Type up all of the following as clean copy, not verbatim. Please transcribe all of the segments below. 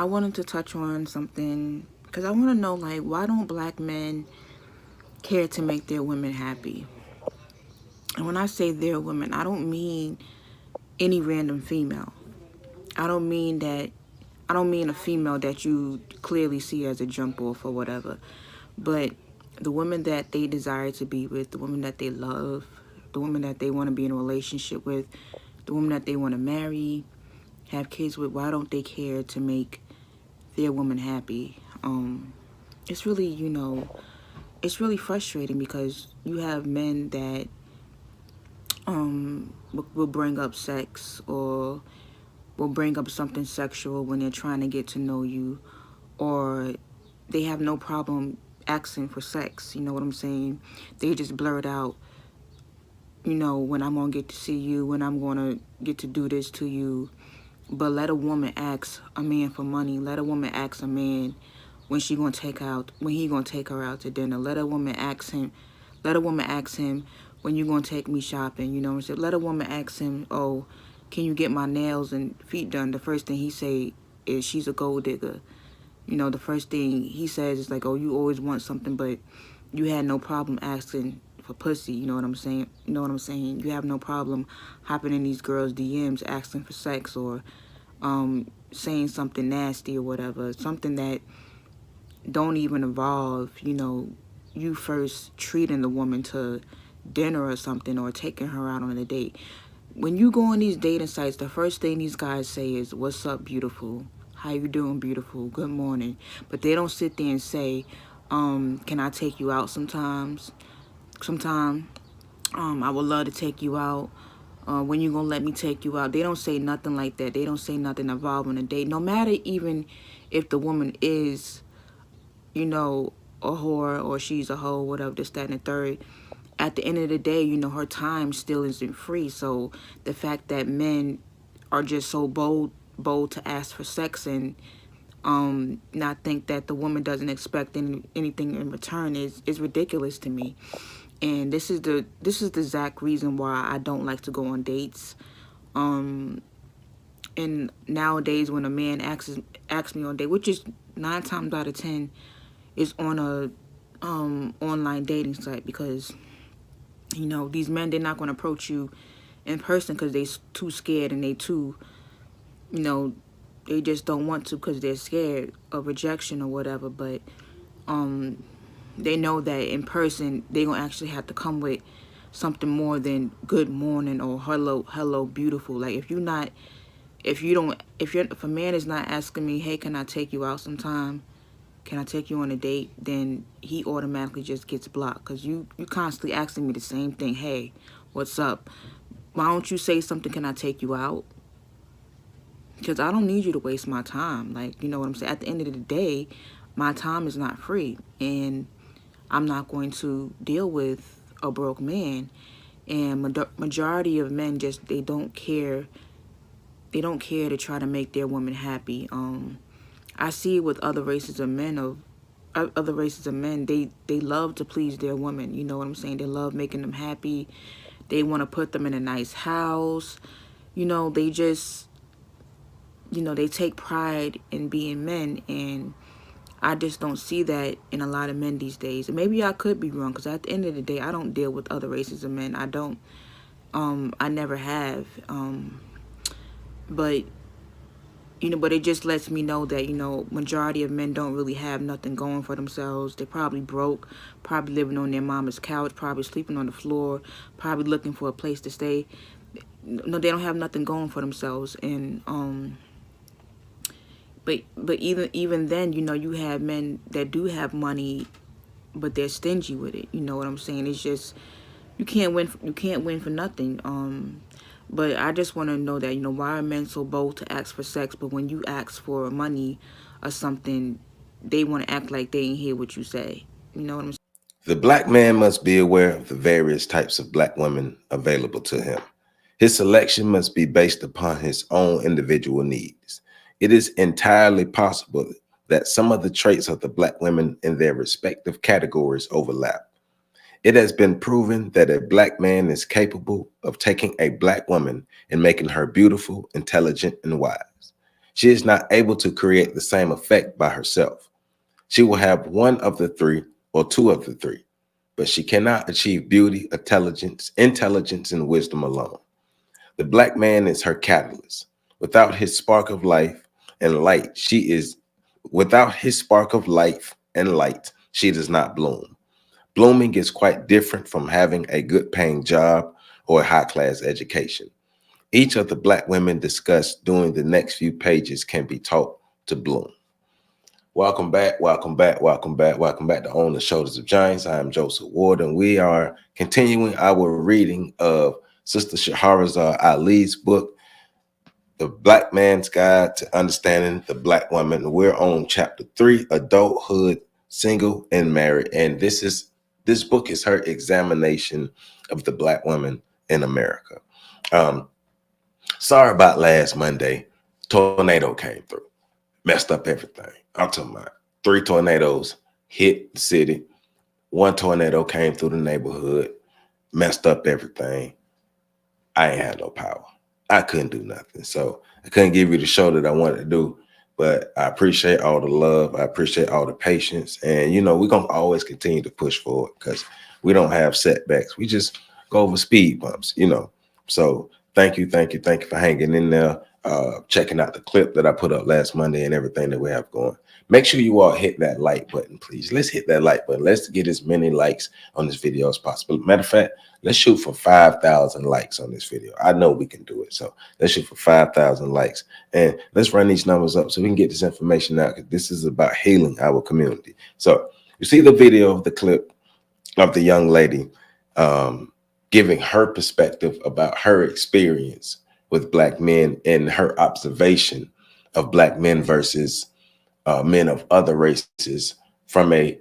I wanted to touch on something because I want to know, like, why don't black men care to make their women happy? And when I say their women, I don't mean any random female. I don't mean that. I don't mean a female that you clearly see as a jump off or whatever, but the women that they desire to be with, the women that they love, the women that they want to be in a relationship with, the women that they want to marry, have kids with. Why don't they care to make their woman happy? It's really, it's really frustrating because you have men that will bring up sex or will bring up something sexual when they're trying to get to know you, or they have no problem asking for sex. You know what I'm saying? They just blurt out, when I'm gonna get to see you, when I'm gonna get to do this to you. But let a woman ask a man for money. Let a woman ask a man when he gonna take her out to dinner. Let a woman ask him. Let a woman ask him when you gonna take me shopping. You know what I'm saying? Let a woman ask him, oh, can you get my nails and feet done? The first thing he say is she's a gold digger. The first thing he says is like, oh, you always want something, but you had no problem asking for pussy. You know what I'm saying? You know what I'm saying? You have no problem hopping in these girls' DMs asking for sex or saying something nasty or whatever, something that don't even involve, you first treating the woman to dinner or something or taking her out on a date. When you go on these dating sites, the first thing these guys say is, what's up, beautiful? How you doing, beautiful? Good morning. But they don't sit there and say, can I take you out sometime? I would love to take you out. When you gonna let me take you out? They don't say nothing like that. They don't say nothing involving a date. No matter even if the woman is, a whore or she's a hoe, whatever, this, that, and the third. At the end of the day, her time still isn't free. So the fact that men are just so bold to ask for sex and not think that the woman doesn't expect anything in return is ridiculous to me. And this is the exact reason why I don't like to go on dates. And nowadays when a man asks me on a date, which is 9 times out of 10 is on a online dating site, because these men, they're not going to approach you in person because they too scared, and they too, they just don't want to because they're scared of rejection or whatever. But they know that in person they're going to actually have to come with something more than good morning or hello beautiful. Like if a man is not asking me, hey, can I take you out sometime, can I take you on a date, then he automatically just gets blocked, because you constantly asking me the same thing. Hey, what's up? Why don't you say something? Can I take you out? Because I don't need you to waste my time. Like, you know what I'm saying? At the end of the day, my time is not free, and I'm not going to deal with a broke man. And majority of men just, they don't care. They don't care to try to make their woman happy. I see it with other races of men. They love to please their women. You know what I'm saying? They love making them happy. They want to put them in a nice house. They just, they take pride in being men, and I just don't see that in a lot of men these days. And maybe I could be wrong, because at the end of the day, I don't deal with other races of men. I don't. I never have. But but it just lets me know that, majority of men don't really have nothing going for themselves. They're probably broke, probably living on their mama's couch, probably sleeping on the floor, probably looking for a place to stay. No, they don't have nothing going for themselves. And but even then, you have men that do have money, but they're stingy with it. You know what I'm saying? It's just, you can't win for nothing. But I just want to know that, why are men so bold to ask for sex, but when you ask for money or something, they want to act like they ain't hear what you say. You know what I'm saying? The black man must be aware of the various types of black women available to him. His selection must be based upon his own individual needs. It is entirely possible that some of the traits of the black women in their respective categories overlap. It has been proven that a black man is capable of taking a black woman and making her beautiful, intelligent, and wise. She is not able to create the same effect by herself. She will have one of the three or two of the three, but she cannot achieve beauty, intelligence, and wisdom alone. The black man is her catalyst. Without his spark of life and light, she is without his spark of life and light, she does not bloom. Blooming is quite different from having a good paying job or a high class education. Each of the black women discussed during the next few pages can be taught to bloom. Welcome back, welcome back, welcome back, welcome back to On the Shoulders of Giants. I am Joseph Ward, and we are continuing our reading of Sister Shahrazad Ali's book, The Black Man's Guide to Understanding the Black Woman. We're on chapter 3, Adulthood, Single and Married. And this book is her examination of the Black woman in America. Sorry about last Monday. Tornado came through, messed up everything. I'm talking about 3 tornadoes hit the city. 1 tornado came through the neighborhood, messed up everything. I ain't had no power. I couldn't do nothing. So I couldn't give you the show that I wanted to do, but I appreciate all the love. I appreciate all the patience. And, you know, we're going to always continue to push forward because we don't have setbacks. We just go over speed bumps, you know. So thank you for hanging in there, checking out the clip that I put up last Monday and everything that we have going. Make sure you all hit that like button, please. Let's hit that like button. Let's get as many likes on this video as possible. Matter of fact, let's shoot for 5,000 likes on this video. I know we can do it. So let's shoot for 5,000 likes. And let's run these numbers up so we can get this information out, because this is about healing our community. So you see the video, the clip of the young lady giving her perspective about her experience with black men and her observation of black men versus men of other races from a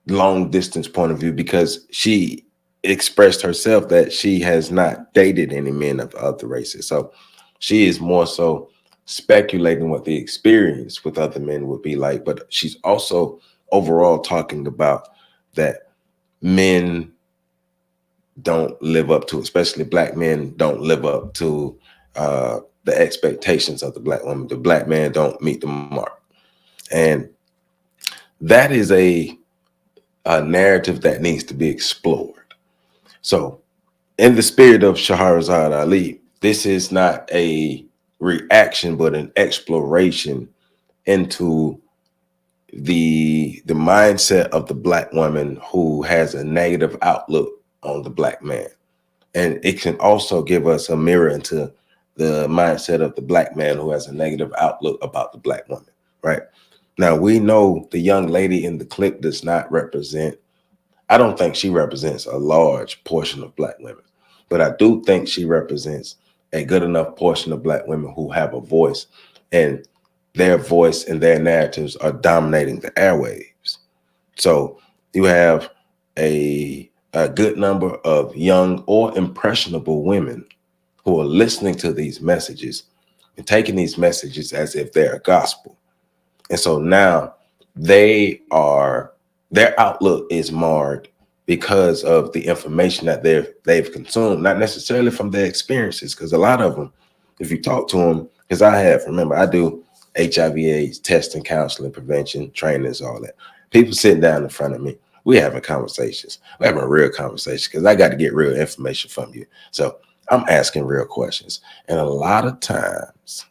long distance point of view, because she expressed herself that she has not dated any men of other races. So she is more so speculating what the experience with other men would be like, but she's also overall talking about that men don't live up to, especially black men don't live up to the expectations of the black woman. The black man don't meet the mark. And that is a narrative that needs to be explored. So in the spirit of Shahrazad Ali, this is not a reaction, but an exploration into the mindset of the black woman who has a negative outlook on the black man. And it can also give us a mirror into the mindset of the black man who has a negative outlook about the black woman, right? Now, we know the young lady in the clip does not represent, I don't think she represents a large portion of black women, but I do think she represents a good enough portion of black women who have a voice, and their voice and their narratives are dominating the airwaves. So you have a good number of young or impressionable women who are listening to these messages and taking these messages as if they're a gospel. And so now their outlook is marred because of the information that they've consumed, not necessarily from their experiences. Because a lot of them, if you talk to them, because remember, I do HIV/AIDS testing, counseling, prevention, trainings, all that. People sitting down in front of me, we having conversations. We're having a real conversation because I got to get real information from you. So I'm asking real questions. And a lot of times,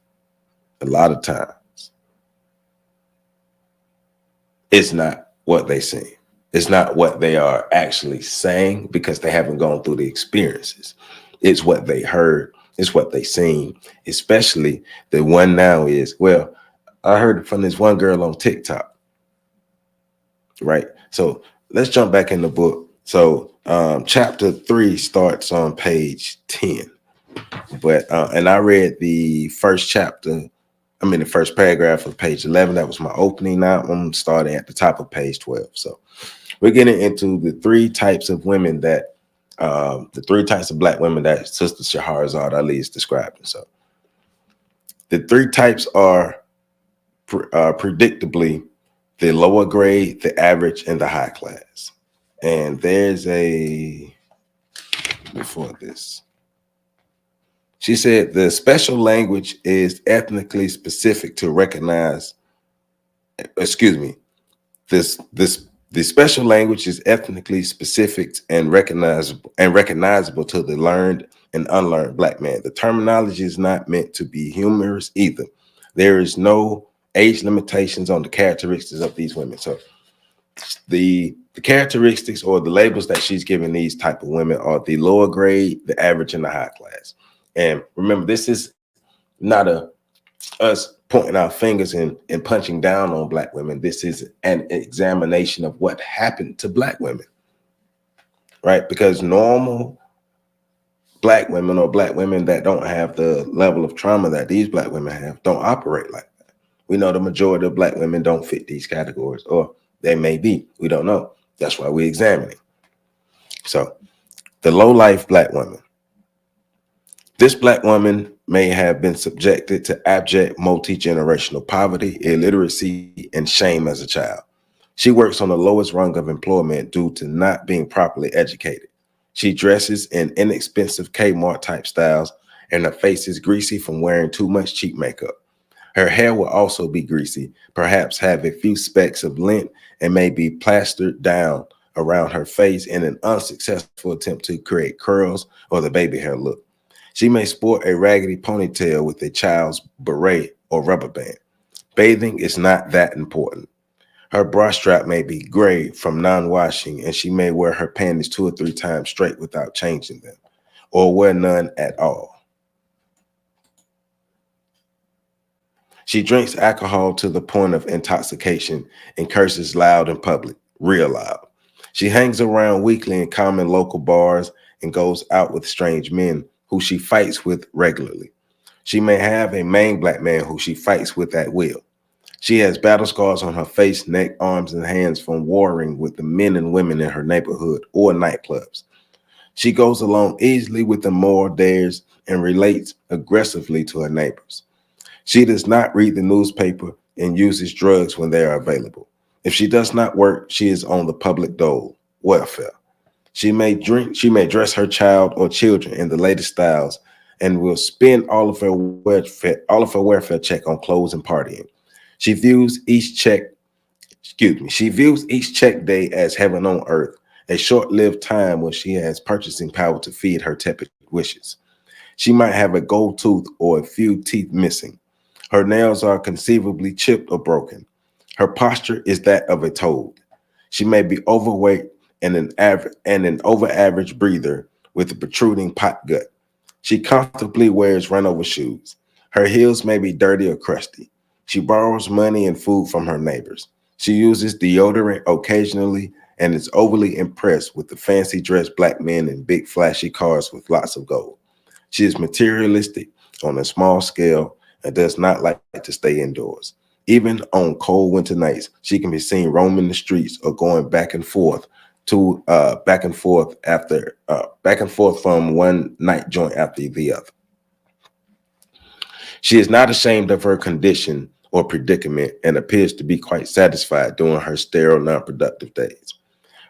it's not what they seem. It's not what they are actually saying, because they haven't gone through the experiences. It's what they heard. It's what they seen. Especially the one now is, well, I heard it from this one girl on TikTok, right? So let's jump back in the book. So chapter 3 starts on page 10. But and I read the first the first paragraph of page 11. That was my opening. Now I'm starting at the top of page 12. So we're getting into the 3 types of women that the 3 types of black women that Sister Shahrazad Ali is describing. So the 3 types are predictably the lower grade, the average, and the high class. And there's before this. She said the special language is ethnically specific to recognize, excuse me, this the special language is ethnically specific and recognizable to the learned and unlearned black man. The terminology is not meant to be humorous either. There is no age limitations on the characteristics of these women. So the characteristics or the labels that she's giving these type of women are the lower grade, the average, and the high class. And remember, this is not a us pointing our fingers and punching down on black women. This is an examination of what happened to black women, right? Because normal black women or black women that don't have the level of trauma that these black women have don't operate like that. We know the majority of black women don't fit these categories, or they may be. We don't know. That's why we're examining. So the low life black woman. This black woman may have been subjected to abject multi-generational poverty, illiteracy, and shame as a child. She works on the lowest rung of employment due to not being properly educated. She dresses in inexpensive Kmart type styles, and her face is greasy from wearing too much cheap makeup. Her hair will also be greasy, perhaps have a few specks of lint, and may be plastered down around her face in an unsuccessful attempt to create curls or the baby hair look. She may sport a raggedy ponytail with a child's beret or rubber band. Bathing is not that important. Her bra strap may be gray from non-washing, and she may wear her panties 2 or 3 times straight without changing them, or wear none at all. She drinks alcohol to the point of intoxication and curses loud in public, real loud. She hangs around weekly in common local bars and goes out with strange men who she fights with regularly. She may have a main black man who she fights with at will. She has battle scars on her face, neck, arms, and hands from warring with the men and women in her neighborhood or nightclubs. She goes along easily with the moral dares and relates aggressively to her neighbors. She does not read the newspaper and uses drugs when they are available. If she does not work, she is on the public dole, welfare. She may dress her child or children in the latest styles and will spend all of her welfare check on clothes and partying. She views each check day as heaven on earth, a short-lived time when she has purchasing power to feed her tepid wishes. She might have a gold tooth or a few teeth missing. Her nails are conceivably chipped or broken. Her posture is that of a toad. She may be overweight and an over-average breather with a protruding pot gut. She comfortably wears run-over shoes. Her heels may be dirty or crusty. She borrows money and food from her neighbors. She uses deodorant occasionally and is overly impressed with the fancy dressed black men in big flashy cars with lots of gold. She is materialistic on a small scale and does not like to stay indoors. Even on cold winter nights, she can be seen roaming the streets or going back and forth from one night joint after the other. She is not ashamed of her condition or predicament and appears to be quite satisfied during her sterile, non-productive days.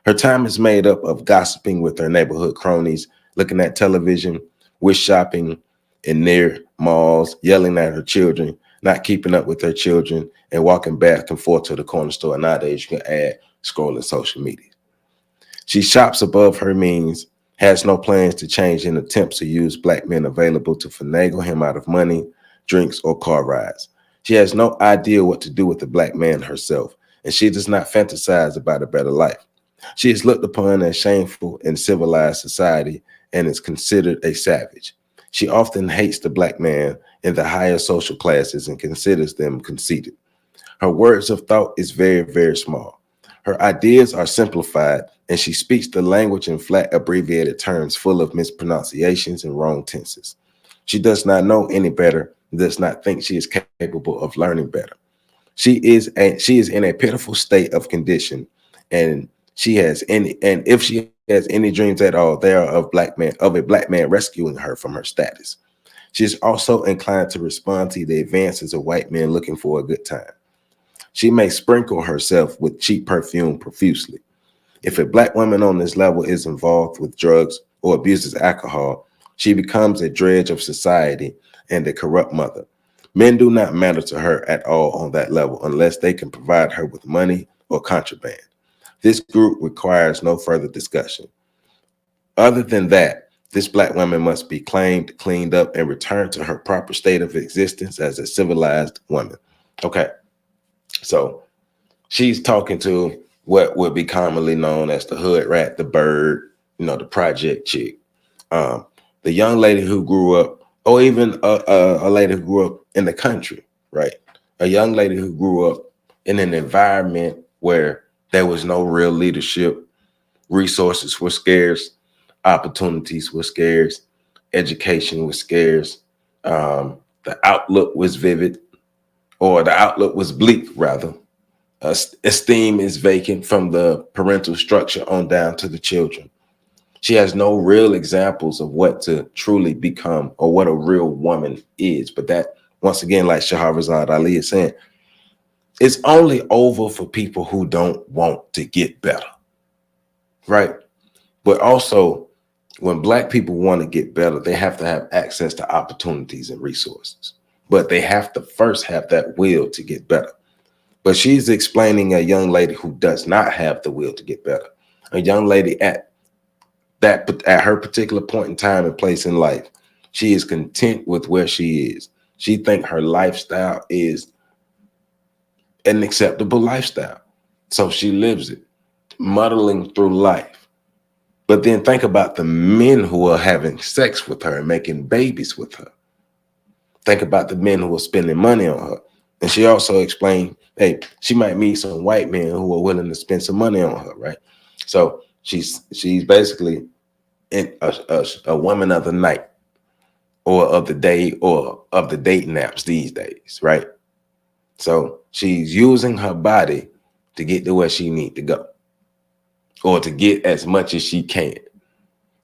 Her time is made up of gossiping with her neighborhood cronies, looking at television, wish shopping in near malls, yelling at her children, not keeping up with her children, and walking back and forth to the corner store. Nowadays, you can add scrolling social media. She shops above her means, has no plans to change and attempts to use black men available to finagle him out of money, drinks, or car rides. She has no idea what to do with the black man herself, and she does not fantasize about a better life. She is looked upon as shameful in civilized society and is considered a savage. She often hates the black man in the higher social classes and considers them conceited. Her words of thought is very, very small. Her ideas are simplified, and she speaks the language in flat, abbreviated terms full of mispronunciations and wrong tenses. She does not know any better, and does not think she is capable of learning better. She is in a pitiful state of condition, and if she has any dreams at all, they are of a black man rescuing her from her status. She is also inclined to respond to the advances of white men looking for a good time. She may sprinkle herself with cheap perfume profusely. If a black woman on this level is involved with drugs or abuses alcohol, She becomes a dredge of society and a corrupt mother. Men do not matter to her at all on that level unless they can provide her with money or contraband. This group requires no further discussion. Other than that, this black woman must be claimed, cleaned up, and returned to her proper state of existence as a civilized woman. Okay, so she's talking to what would be commonly known as the hood rat, the bird, the project chick. Um, the young lady who grew up, or even a lady who grew up in the country, right? A young lady who grew up in an environment where there was no real leadership, resources were scarce, opportunities were scarce, education was scarce, the outlook was vivid, or the outlook was bleak, rather. Esteem is vacant from the parental structure on down to the children. She has no real examples of what to truly become or what a real woman is. But that, once again, like Shahrazad Ali is saying, it's only over for people who don't want to get better, right? But also, when Black people want to get better, they have to have access to opportunities and resources. But they have to first have that will to get better. But she's explaining a young lady who does not have the will to get better, a young lady at her particular point in time and place in life. She is content with where she is. She thinks her lifestyle is an acceptable lifestyle. So she lives it, muddling through life. But then think about the men who are having sex with her and making babies with her. Think about the men who are spending money on her. And she also explained, hey, she might meet some white men who are willing to spend some money on her, right? So she's basically a woman of the night or of the day or of the dating apps these days, right? So she's using her body to get to where she need to go or to get as much as she can.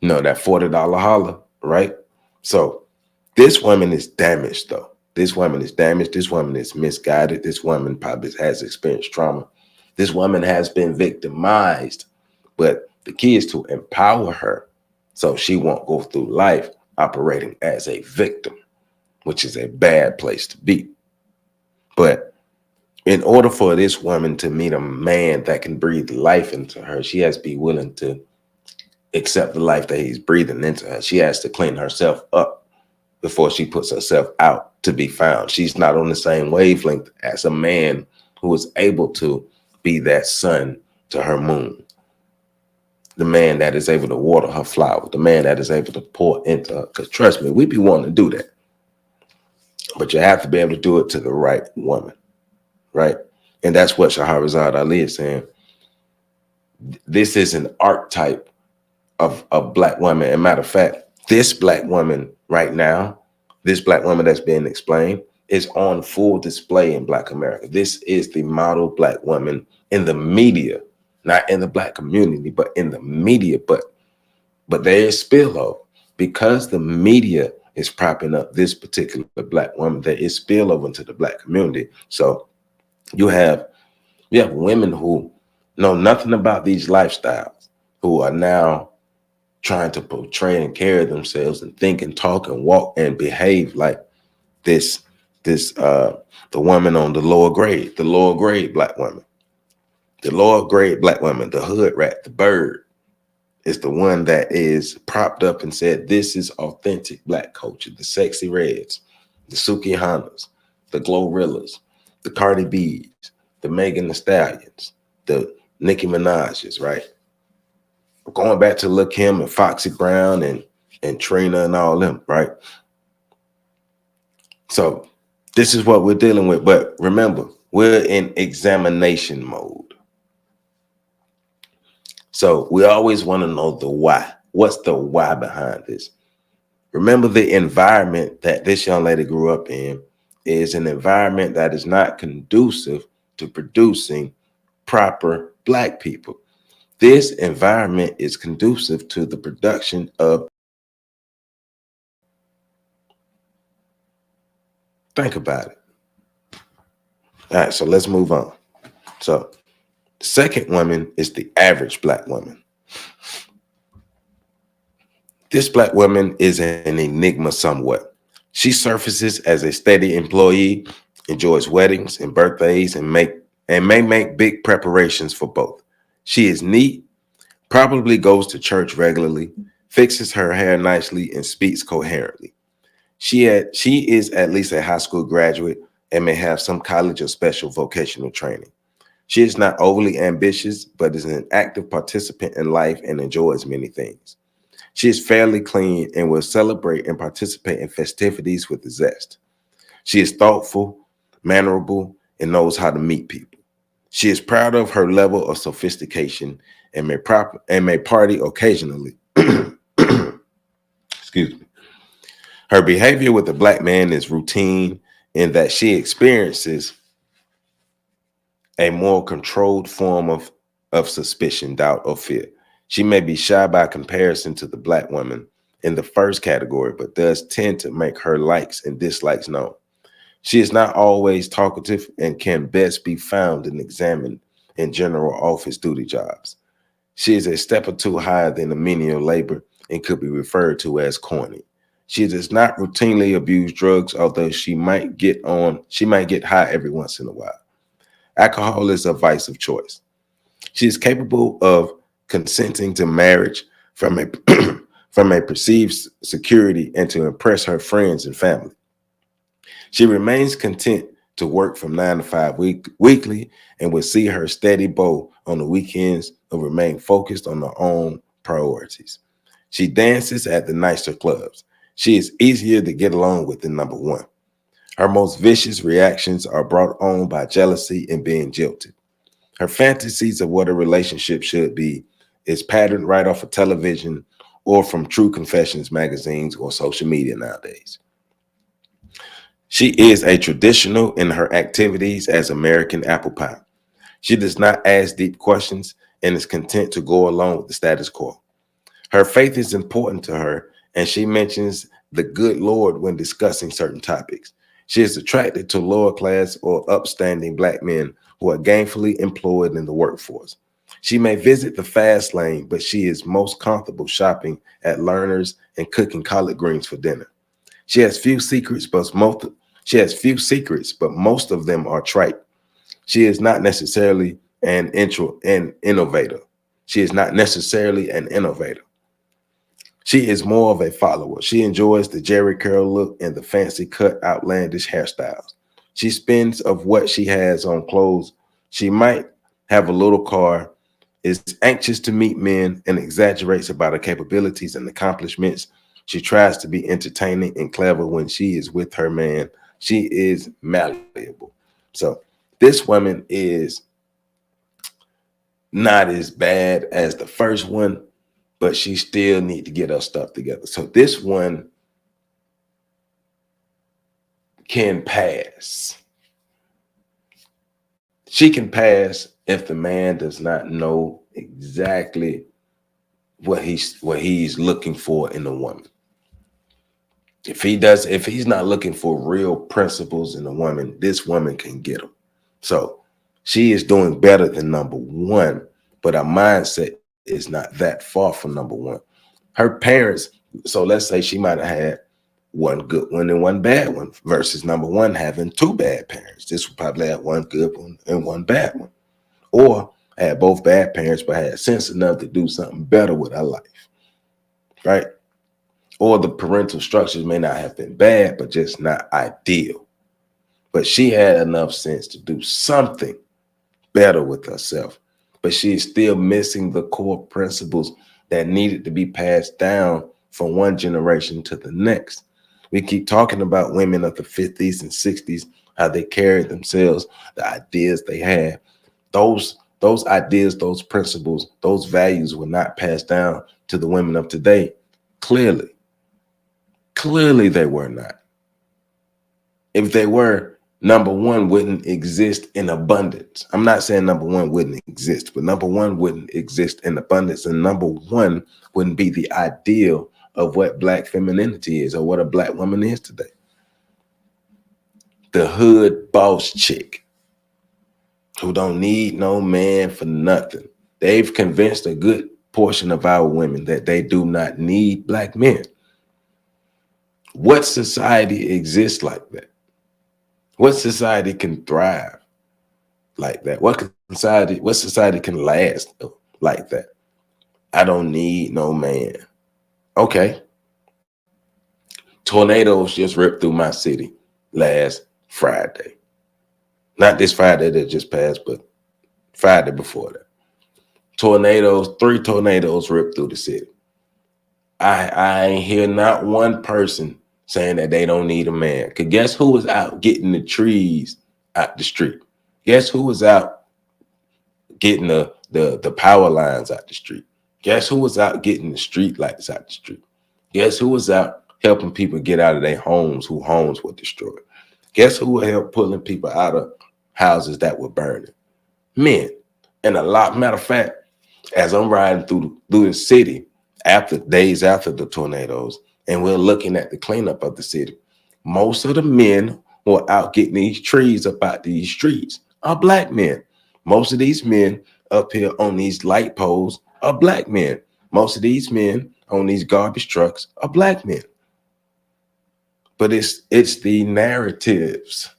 That $40 holler, right? So this woman is damaged, though. This woman is damaged. This woman is misguided. This woman probably has experienced trauma. This woman has been victimized. But the key is to empower her so she won't go through life operating as a victim, which is a bad place to be. But in order for this woman to meet a man that can breathe life into her, she has to be willing to accept the life that he's breathing into her. She has to clean herself up before she puts herself out to be found. She's not on the same wavelength as a man who is able to be that sun to her moon. The man that is able to water her flower, the man that is able to pour into her. Because trust me, we be wanting to do that. But you have to be able to do it to the right woman, right? And that's what Shahrazad Ali is saying. This is an archetype of a Black woman. As a matter of fact, this Black woman right now, this Black woman that's being explained, is on full display in Black America. This is the model Black woman in the media, not in the Black community, but in the media. But there is spillover because the media is propping up this particular Black woman. There is spillover into the Black community. So you have women who know nothing about these lifestyles, who are now trying to portray and carry themselves and think and talk and walk and behave like the woman on the lower grade Black woman. The lower grade Black woman, the hood rat, the bird, is the one that is propped up and said, this is authentic Black culture. The Sexy Reds, the Suki Hannas, the Glorrillas, the Cardi B's, the Megan Thee Stallions, the Nicki Minaj's, right? Going back to Lil' Kim and Foxy Brown and Trina and all them, right? So this is what we're dealing with. But remember, we're in examination mode. So we always want to know the why. What's the why behind this? Remember, the environment that this young lady grew up in is an environment that is not conducive to producing proper Black people. This environment is conducive to the production of. Think about it. All right, so let's move on. So the second woman is the average Black woman. This black woman is an enigma somewhat. She surfaces as a steady employee, enjoys weddings and birthdays, and may make big preparations for both. She is neat, probably goes to church regularly, fixes her hair nicely, and speaks coherently. She is at least a high school graduate and may have some college or special vocational training. She is not overly ambitious, but is an active participant in life and enjoys many things. She is fairly clean and will celebrate and participate in festivities with zest. She is thoughtful, mannerable, and knows how to meet people. She is proud of her level of sophistication and may party occasionally. Excuse me. Her behavior with the black man is routine in that she experiences a more controlled form of suspicion, doubt, or fear. She may be shy by comparison to the black woman in the first category, but does tend to make her likes and dislikes known. She is not always talkative and can best be found and examined in general office duty jobs. She is a step or two higher than the menial labor and could be referred to as corny. She does not routinely abuse drugs, although she might get high every once in a while. Alcohol is a vice of choice. She is capable of consenting to marriage from a from a perceived security and to impress her friends and family. She remains content to work from 9 to 5 weekly and will see her steady bow on the weekends and remain focused on her own priorities. She dances at the nicer clubs. She is easier to get along with than number one. Her most vicious reactions are brought on by jealousy and being jilted. Her fantasies of what a relationship should be is patterned right off of television or from True Confessions magazines or social media nowadays. She is a traditional in her activities as American apple pie. She does not ask deep questions and is content to go along with the status quo. Her faith is important to her, and she mentions the good Lord when discussing certain topics. She is attracted to lower class or upstanding black men who are gainfully employed in the workforce. She may visit the fast lane, but she is most comfortable shopping at Learners and cooking collard greens for dinner. She has few secrets, but most of them are trite. She is not necessarily an innovator. She is not necessarily an innovator. She is more of a follower. She enjoys the Jerry curl look and the fancy cut outlandish hairstyles. She spends of what she has on clothes. She might have a little car, is anxious to meet men, and exaggerates about her capabilities and accomplishments. She tries to be entertaining and clever when she is with her man. She is malleable. So this woman is not as bad as the first one, but she still need to get her stuff together. So this one can pass. She can pass if the man does not know exactly what he's looking for in a woman. If he's not looking for real principles in a woman, this woman can get them. So she is doing better than number one, but her mindset is not that far from number one. Her parents, so let's say she might have had one good one and one bad one versus number one having two bad parents. This would probably have one good one and one bad one. Or had both bad parents, but had sense enough to do something better with her life, right? Or the parental structures may not have been bad, but just not ideal. But she had enough sense to do something better with herself. But she is still missing the core principles that needed to be passed down from one generation to the next. We keep talking about women of the 50s and 60s, how they carried themselves, the ideas they had. Those ideas, those principles, those values were not passed down to the women of today. Clearly they were not. If they were, number one wouldn't exist in abundance. I'm not saying number one wouldn't exist, but number one wouldn't exist in abundance. And number one wouldn't be the ideal of what black femininity is or what a black woman is today. The hood boss chick who don't need no man for nothing. They've convinced a good portion of our women that they do not need black men. What society exists like that? What society can thrive like that? What society can last like that? I don't need no man. Okay. Tornadoes just ripped through my city last Friday. Not this Friday that just passed, but Friday before that. Tornadoes, 3 tornadoes ripped through the city. I ain't hear not one person saying that they don't need a man. Cause guess who was out getting the trees out the street? Guess who was out getting the power lines out the street? Guess who was out getting the street lights out the street? Guess who was out helping people get out of their homes whose homes were destroyed? Guess who would help pulling people out of houses that were burning? Men. And matter of fact, as I'm riding through the city days after the tornadoes, and we're looking at the cleanup of the city, most of the men who are out getting these trees up out these streets are black men. Most of these men up here on these light poles are black men. Most of these men on these garbage trucks are black men. But it's the narratives,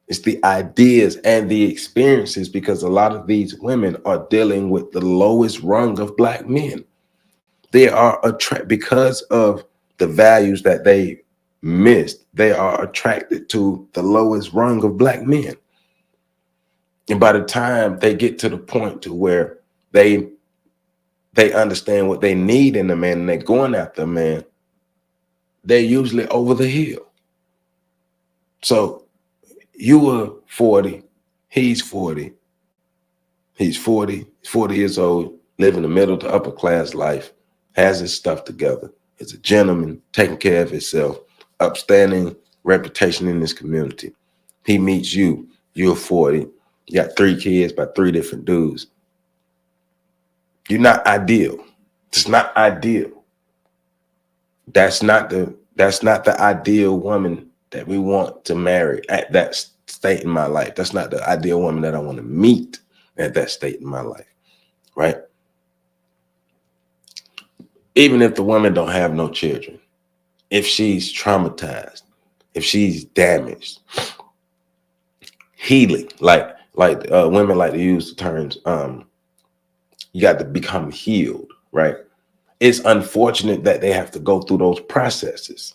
it's the ideas and the experiences, because a lot of these women are dealing with the lowest rung of black men. They are because of the values that they missed. They are attracted to the lowest rung of black men. And by the time they get to the point to where they understand what they need in a man and they're going after a man, they're usually over the hill. So you were 40, he's 40, he's 40 years old, living the middle to upper class life, has his stuff together, is a gentleman, taking care of himself, upstanding reputation in this community. He meets you, you're 40, you got 3 kids by 3 different dudes. You're not ideal. It's not ideal. That's not the ideal woman that we want to marry at that state in my life. That's not the ideal woman that I want to meet at that state in my life, right? Even if the woman don't have no children, if she's traumatized, if she's damaged, healing, like women like to use the terms, you got to become healed, right? It's unfortunate that they have to go through those processes.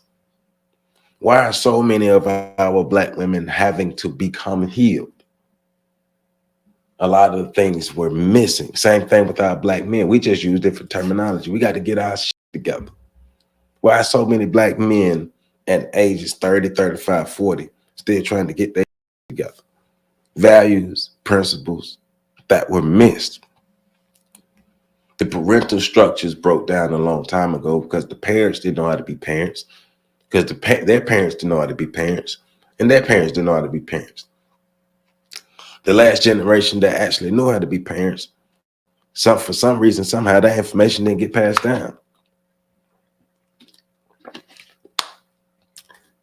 Why are so many of our black women having to become healed? A lot of the things we're missing. Same thing with our black men. We just use different terminology. We got to get our shit together. Why are so many black men at ages 30, 35, 40 still trying to get their shit together? Values, principles that were missed. The parental structures broke down a long time ago because the parents didn't know how to be parents, because their parents didn't know how to be parents, and their parents didn't know how to be parents. The last generation that actually knew how to be parents, for some reason, somehow that information didn't get passed down.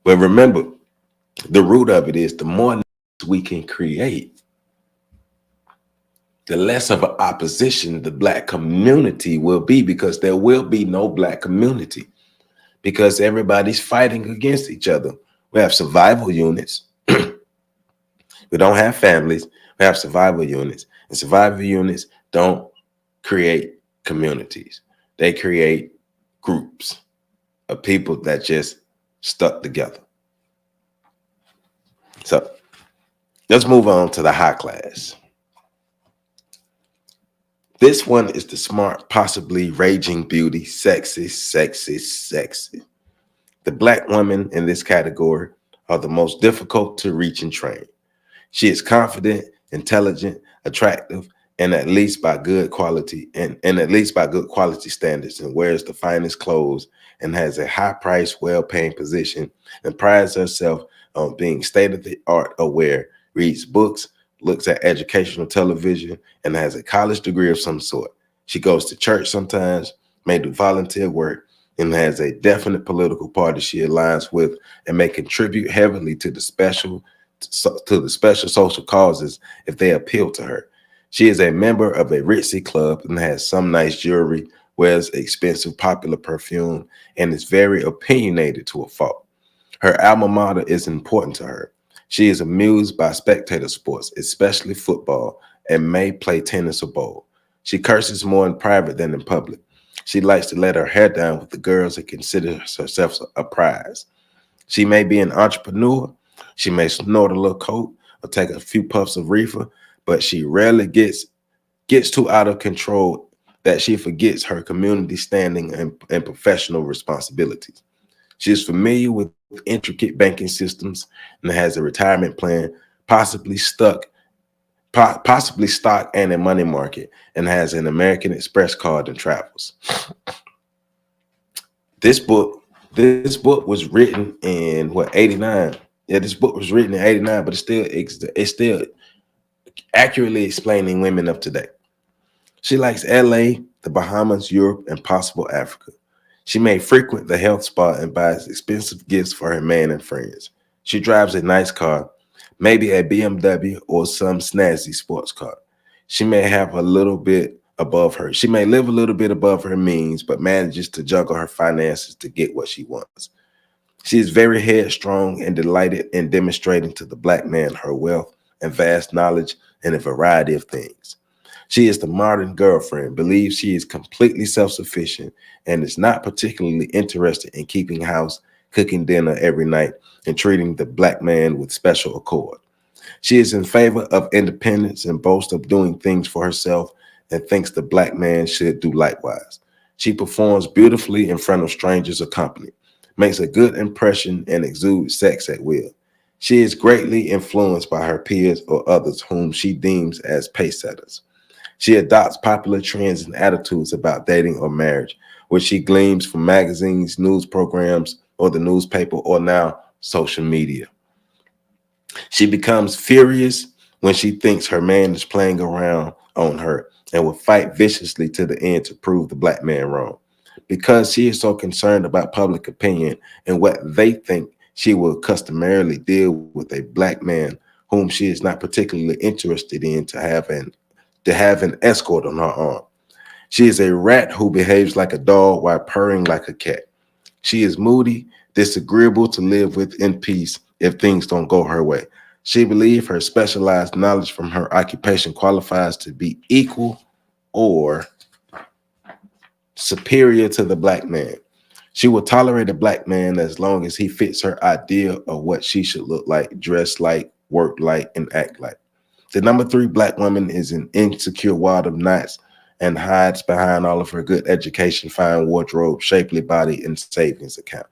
But remember, the root of it is the more we can create, the less of an opposition the black community will be, because there will be no black community because everybody's fighting against each other. We have survival units. We don't have families. We have survival units, and survival units don't create communities. They create groups of people that just stuck together. So let's move on to the high class. This one is the smart, possibly raging beauty, sexy. The black women in this category are the most difficult to reach and train. She is confident, intelligent, attractive, and at least by good quality standards, and wears the finest clothes and has a high-priced, well-paying position, and prides herself on being state-of-the-art aware, reads books, looks at educational television, and has a college degree of some sort. She goes to church sometimes, may do volunteer work, and has a definite political party she aligns with, and may contribute heavily to the special social causes if they appeal to her. She is a member of a ritzy club and has some nice jewelry, wears expensive popular perfume, and is very opinionated to a fault. Her alma mater is important to her. She is amused by spectator sports, especially football, and may play tennis or bowl. She curses more in private than in public. She likes to let her hair down with the girls and considers herself a prize. She may be an entrepreneur. She may snort a little coke or take a few puffs of reefer, but she rarely gets too out of control that she forgets her community standing and professional responsibilities. She is familiar with intricate banking systems and has a retirement plan, possibly stuck, possibly stock and a money market, and has an American Express card and travels. This book, this book was written in what 89. Yeah, this book was written in 89, but it's still accurately explaining women of today. She likes LA, the Bahamas, Europe, and possible Africa. She may frequent the health spa and buys expensive gifts for her man and friends. She drives a nice car, maybe a BMW or some snazzy sports car. She may have a little bit above her. She may live a little bit above her means, but manages to juggle her finances to get what she wants. She is very headstrong and delighted in demonstrating to the black man her wealth and vast knowledge in a variety of things. She is the modern girlfriend, believes she is completely self sufficient, and is not particularly interested in keeping house, cooking dinner every night, and treating the black man with special accord. She is in favor of independence and boasts of doing things for herself and thinks the black man should do likewise. She performs beautifully in front of strangers or company, makes a good impression, and exudes sex at will. She is greatly influenced by her peers or others whom she deems as pace setters. She adopts popular trends and attitudes about dating or marriage, which she gleans from magazines, news programs, or the newspaper, or now social media. She becomes furious when she thinks her man is playing around on her and will fight viciously to the end to prove the black man wrong. Because she is so concerned about public opinion and what they think, she will customarily deal with a black man whom she is not particularly interested in to have an escort on her arm. She is a rat who behaves like a dog while purring like a cat. She is moody, disagreeable to live with in peace if things don't go her way. She believes her specialized knowledge from her occupation qualifies to be equal or superior to the black man. She will tolerate a black man as long as he fits her idea of what she should look like, dress like, work like, and act like. The number three black woman is an insecure wad of knots and hides behind all of her good education, fine wardrobe, shapely body, and savings account.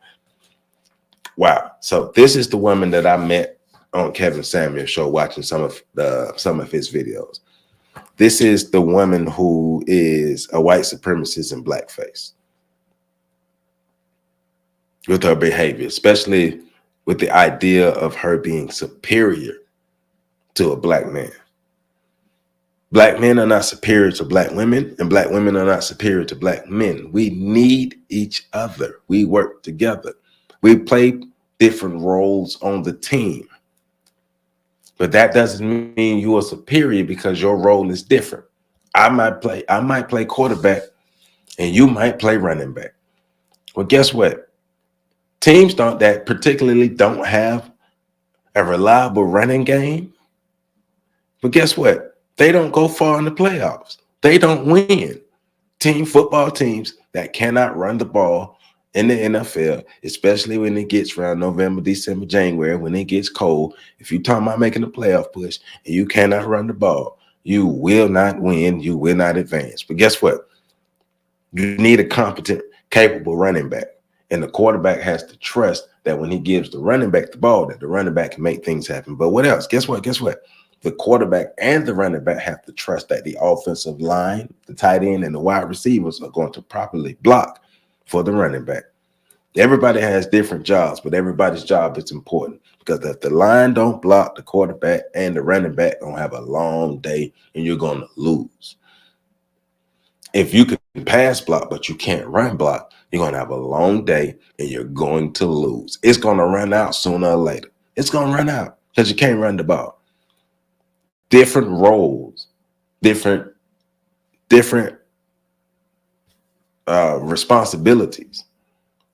Wow. So this is the woman that I met on Kevin Samuel's show, watching some of his videos. This is the woman who is a white supremacist in blackface with her behavior, especially with the idea of her being superior to a black man. Black men are not superior to black women, and black women are not superior to black men. We need each other. We work together. We play different roles on the team. But that doesn't mean you are superior because your role is different. I might play quarterback and you might play running back. Well, guess what? Teams that particularly don't have a reliable running game. But guess what? They don't go far in the playoffs. They don't win. Football teams that cannot run the ball in the NFL, especially when it gets around November, December, January, when it gets cold. If you're talking about making a playoff push and you cannot run the ball, you will not win. You will not advance. But guess what? You need a competent, capable running back. And the quarterback has to trust that when he gives the running back the ball, that the running back can make things happen. But what else? Guess what? The quarterback and the running back have to trust that the offensive line, the tight end, and the wide receivers are going to properly block for the running back. Everybody has different jobs, but everybody's job is important because if the line don't block, the quarterback and the running back gonna have a long day and you're gonna lose. If you can pass block, but you can't run block, you're gonna have a long day and you're going to lose. It's gonna run out sooner or later. It's gonna run out because you can't run the ball. Different roles, different different responsibilities.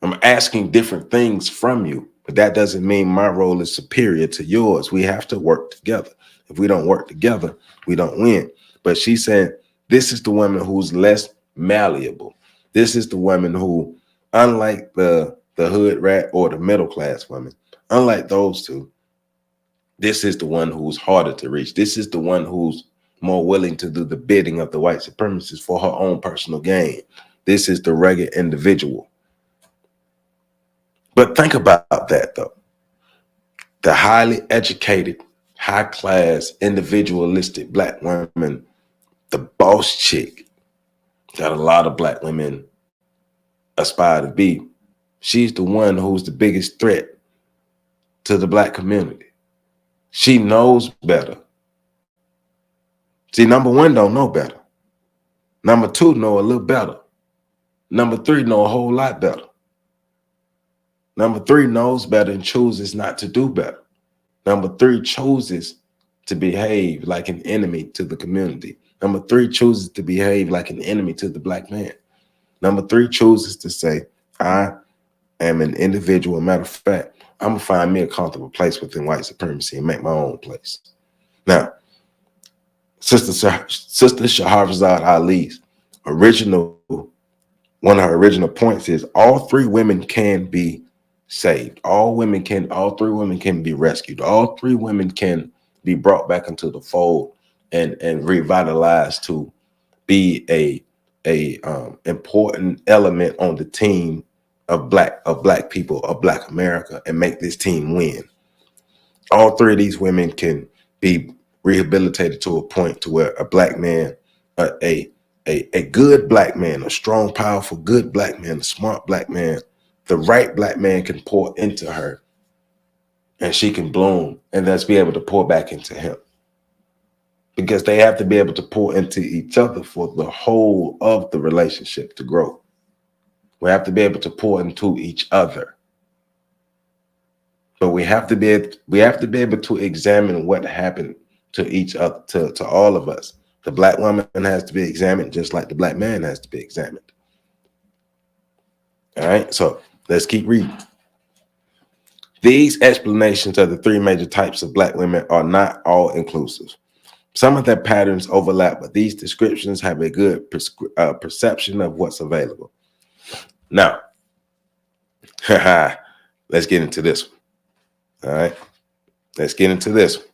I'm asking different things from you, but that doesn't mean my role is superior to yours. We have to work together. If we don't work together, we don't win. But she's saying this is the woman who's less malleable. This is the woman who, unlike the hood rat or the middle class woman, unlike those two, this is the one who's harder to reach. This is the one who's more willing to do the bidding of the white supremacists for her own personal gain. This is the rugged individual. But think about that, though. The highly educated, high class, individualistic black woman, the boss chick that a lot of black women aspire to be, she's the one who's the biggest threat to the black community. She knows better. See, number one, don't know better. Number two, know a little better. Number three, know a whole lot better. Number three, knows better and chooses not to do better. Number three, chooses to behave like an enemy to the community. Number three, chooses to behave like an enemy to the black man. Number three, chooses to say, I am an individual. Matter of fact, I'm going to find me a comfortable place within white supremacy and make my own place. Now, Sister Shahrazad Ali's one of her original points is all three women can be saved. All three women can be rescued. All three women can be brought back into the fold and revitalized to be a important element on the team of black people, of Black America, and make this team win. All three of these women can be rehabilitated to a point to where a black man, a good black man, a strong, powerful, good black man, a smart black man, the right black man can pour into her and she can bloom and thus be able to pour back into him. Because they have to be able to pour into each other for the whole of the relationship to grow. We have to be able to pour into each other. But we have to be able to examine what happened to each other, to all of us. The black woman has to be examined just like the black man has to be examined. All right, so let's keep reading. These explanations of the three major types of black women are not all inclusive. Some of their patterns overlap, but these descriptions have a good perception of what's available. Now, let's get into this one. All right, let's get into this one.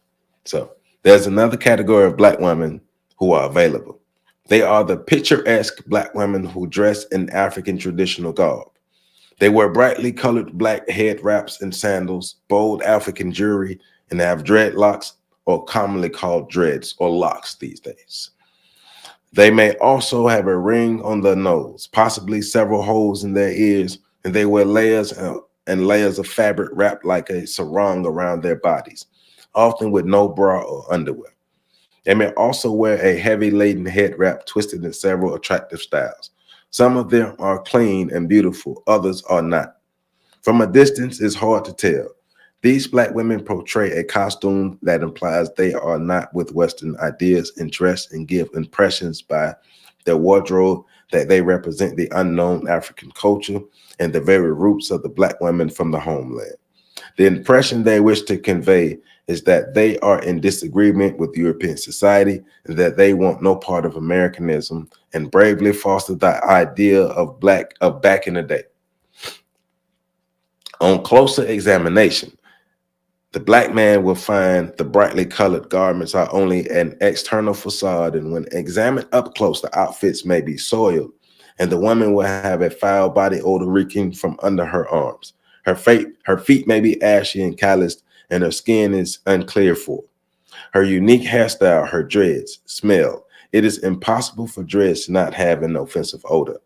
So there's another category of black women who are available. They are the picturesque black women who dress in African traditional garb. They wear brightly colored black head wraps and sandals, bold African jewelry, and have dreadlocks, or commonly called dreads or locks these days. They may also have a ring on their nose, possibly several holes in their ears, and they wear layers and layers of fabric wrapped like a sarong around their bodies, often with no bra or underwear. They may also wear a heavy laden head wrap twisted in several attractive styles. Some of them are clean and beautiful, others are not. From a distance, it's hard to tell. These black women portray a costume that implies they are not with Western ideas and dress and give impressions by their wardrobe that they represent the unknown African culture and the very roots of the black women from the homeland. The impression they wish to convey is that they are in disagreement with European society and that they want no part of Americanism and bravely foster the idea of back in the day. On closer examination, the black man will find the brightly colored garments are only an external facade, and when examined up close, the outfits may be soiled, and the woman will have a foul body odor reeking from under her arms. Her feet may be ashy and calloused, and her skin is unclear for. Her unique hairstyle, her dreads, smell. It is impossible for dreads to not have an offensive odor.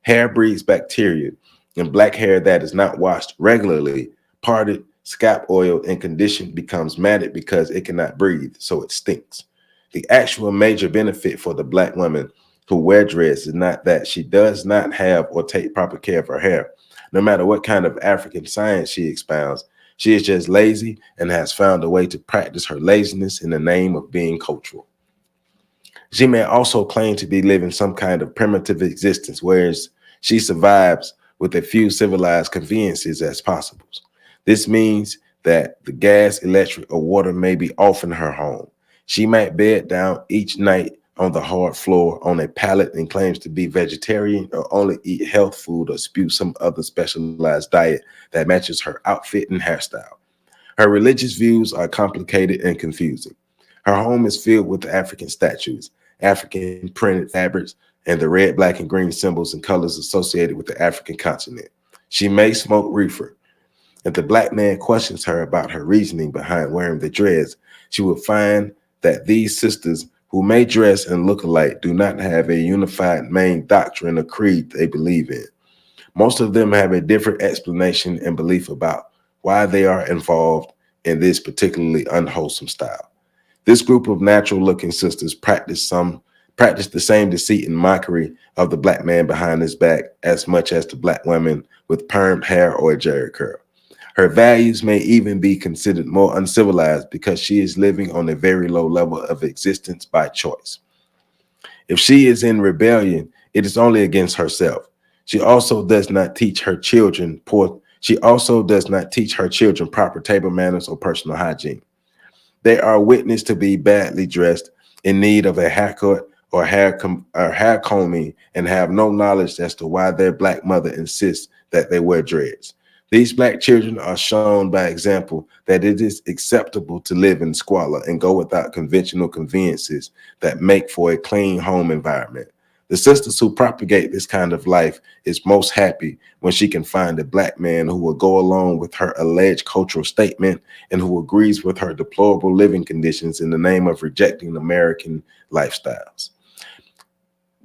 Hair breeds bacteria, and black hair that is not washed regularly, parted, scalp oiled, and conditioned becomes matted because it cannot breathe, so it stinks. The actual major benefit for the black woman who wear dreads is not that she does not have or take proper care of her hair. No matter what kind of African science she expounds, she is just lazy and has found a way to practice her laziness in the name of being cultural. She may also claim to be living some kind of primitive existence, whereas she survives with as few civilized conveniences as possible. This means that the gas, electric, or water may be off in her home. She might bed down each night on the hard floor on a pallet and claims to be vegetarian or only eat health food or spew some other specialized diet that matches her outfit and hairstyle. Her religious views are complicated and confusing. Her home is filled with African statues, African printed fabrics, and the red, black, and green symbols and colors associated with the African continent. She may smoke reefer. If the black man questions her about her reasoning behind wearing the dress, she will find that these sisters who may dress and look alike do not have a unified main doctrine or creed they believe in. Most of them have a different explanation and belief about why they are involved in this particularly unwholesome style. This group of natural looking sisters practice the same deceit and mockery of the black man behind his back as much as the black woman with permed hair or a jerry curl. Her values may even be considered more uncivilized because she is living on a very low level of existence by choice. If she is in rebellion, it is only against herself. She also does not teach her children proper table manners or personal hygiene. They are witnessed to be badly dressed, in need of a haircut or hair combing, and have no knowledge as to why their black mother insists that they wear dreads. These black children are shown by example that it is acceptable to live in squalor and go without conventional conveniences that make for a clean home environment. The sisters who propagate this kind of life is most happy when she can find a black man who will go along with her alleged cultural statement and who agrees with her deplorable living conditions in the name of rejecting American lifestyles.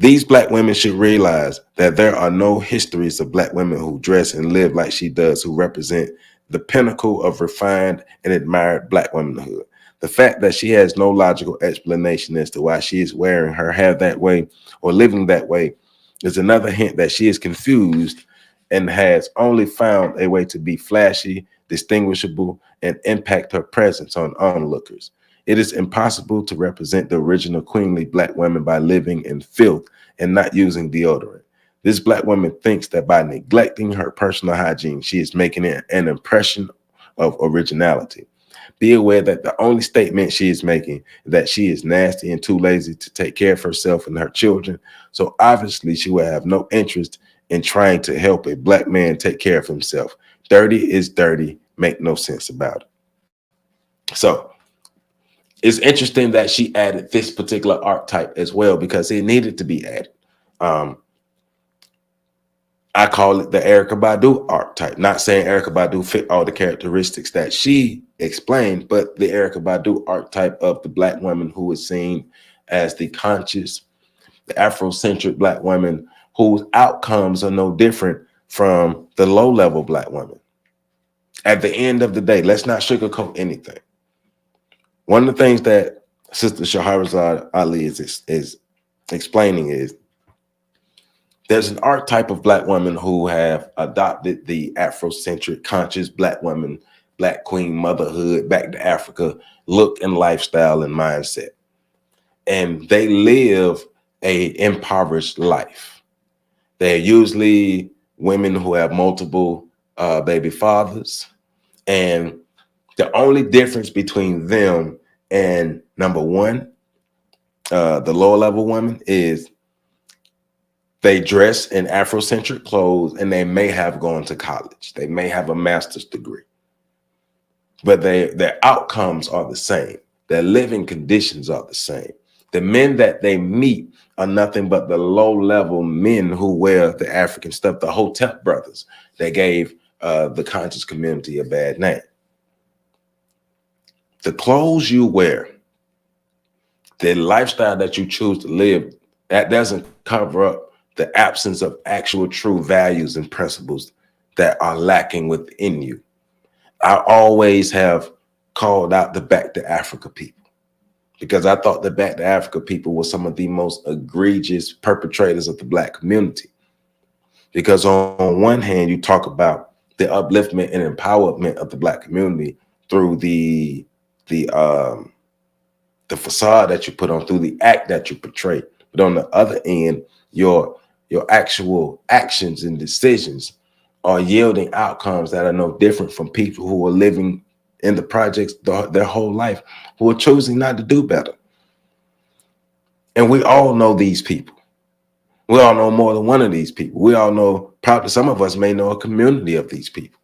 These black women should realize that there are no histories of black women who dress and live like she does, who represent the pinnacle of refined and admired black womanhood. The fact that she has no logical explanation as to why she is wearing her hair that way or living that way is another hint that she is confused and has only found a way to be flashy, distinguishable, and impact her presence on onlookers. It is impossible to represent the original queenly black woman by living in filth and not using deodorant. This black woman thinks that by neglecting her personal hygiene, she is making an impression of originality. Be aware that the only statement she is making is that she is nasty and too lazy to take care of herself and her children. So obviously she will have no interest in trying to help a black man take care of himself. Dirty is dirty. Make no sense about it. So it's interesting that she added this particular archetype as well because it needed to be added. Um, I call it the Erykah Badu archetype. Not saying Erykah Badu fit all the characteristics that she explained, but the Erykah Badu archetype of the black woman who is seen as the conscious, the Afrocentric black woman whose outcomes are no different from the low-level black woman. At the end of the day, let's not sugarcoat anything. One of the things that Sister Shahrazad Ali is explaining is there's an archetype of black women who have adopted the Afrocentric conscious black woman, black queen motherhood, back to Africa look and lifestyle and mindset. And they live a impoverished life. They're usually women who have multiple baby fathers. And the only difference between them and number one, the lower level woman, is they dress in Afrocentric clothes and they may have gone to college. They may have a master's degree, but their outcomes are the same. Their living conditions are the same. The men that they meet are nothing but the low-level men who wear the African stuff, the Hotep brothers that gave the conscious community a bad name. The clothes you wear, the lifestyle that you choose to live, that doesn't cover up the absence of actual true values and principles that are lacking within you. I always have called out the Back to Africa people because I thought the Back to Africa people were some of the most egregious perpetrators of the black community. Because on one hand, you talk about the upliftment and empowerment of the black community through the the facade that you put on, through the act that you portray. But on the other end, your actual actions and decisions are yielding outcomes that are no different from people who are living in the projects their whole life, who are choosing not to do better. And we all know these people. We all know more than one of these people. We all know, probably some of us may know a community of these people,